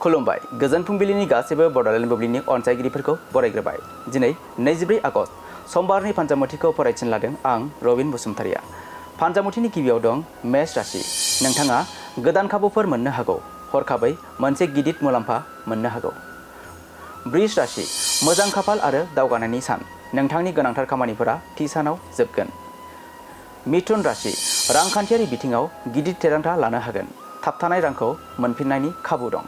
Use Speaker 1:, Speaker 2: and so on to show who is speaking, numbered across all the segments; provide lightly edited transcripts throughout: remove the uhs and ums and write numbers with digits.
Speaker 1: खुलुमबाय गोजोन फुंबिलिनि गासैबो बड'लेण्ड बुब्लिनि अनसायगिरिफोरखौ बरायग्रोबाय। दिनै 24 आगस्ट समबारनि फानजामुथिखौ फरायथिन लादों आं रबिन बसुमतारिया। फानजामुथिनि गिबियाव दं मेष राशि। नोंथाङा गोदान खाबुफोर मोननो हागौ। हरखाबै मोनसे गिदिर मुलाम्फा मोननो हागौ। बृष राशि। मोजां खाफाल आरो दावगानायनि सान। नोंथांनि गोनांथार खामानिफोरा थि सानाव जोबगोन। मिथुन राशि। रांखान्थियारि बिथिङाव गिदिर थिरांथा लानो हागोन। थाबथानाय रांखौ मोनफिननायनि खाबु दं।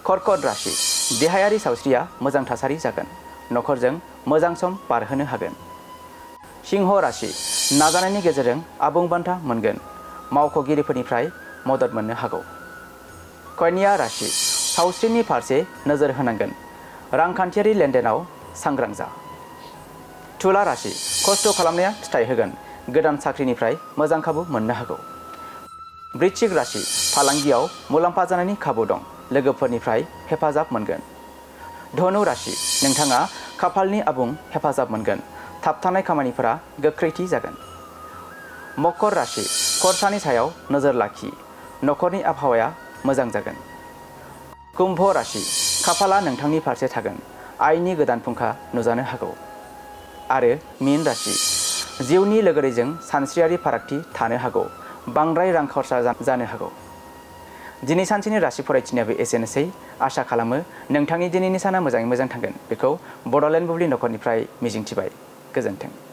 Speaker 1: कर्कट राशि। देहायारि सावस्रिया मोजां थासारि जागोन। नखरजों मोजां सम बारहोनो हागोन। सिंह राशि। नाजानायनि गेजेरजों आबुं बान्था मोनगोन। मावख'गिरिफोरनिफ्राय मदद मोननो हागौ। कन्या राशि। सावस्रिनि फारसे नोजोर होनांगोन। रांखान्थियारि लेनदेनाव सांग्रां जा। तुला राशि। खस्थ' खालामनाया फिथाइ होगोन। गोदान साख्रिनिफ्राय मोजां खाबु मोननो हागौ। वृश्चिक राशि। फालांगियाव मुलाम्फा जानायनि खाबु दं। लोगोफोरनिफ्राय हेफाजाब मोनगोन। धनु राशि। नोंथाङा खाफालनि आबुं हेफाजाब मोनगोन। थाबथानाय खामानिफोरा गोख्रैथि जागोन। मकर राशि। खरसानि सायाव नोजोर लाखि। नखरनि आबहावाया मोजां जागोन। कुम्भ राशि। खाफाला नोंथांनि फारसे थागोन। आयनि गोदान फुंखा नुजानो हागौ। आरो मीन राशि। जिउनि लोगोरिजों सानस्रियारि फारागथि थानो हागौ। बांद्राय रां खरसा जानो हागौ। दिनै सानसेनि राशि फरायथिनायाबो एसेनोसै। आसा खालामो नोंथांनि दिनैनि साना मोजाङै मोजां थांगोन। बेखौ बड'लेण्ड बुब्लि नखरनिफ्राय मिजिंथिबाय। गोजोन्थों।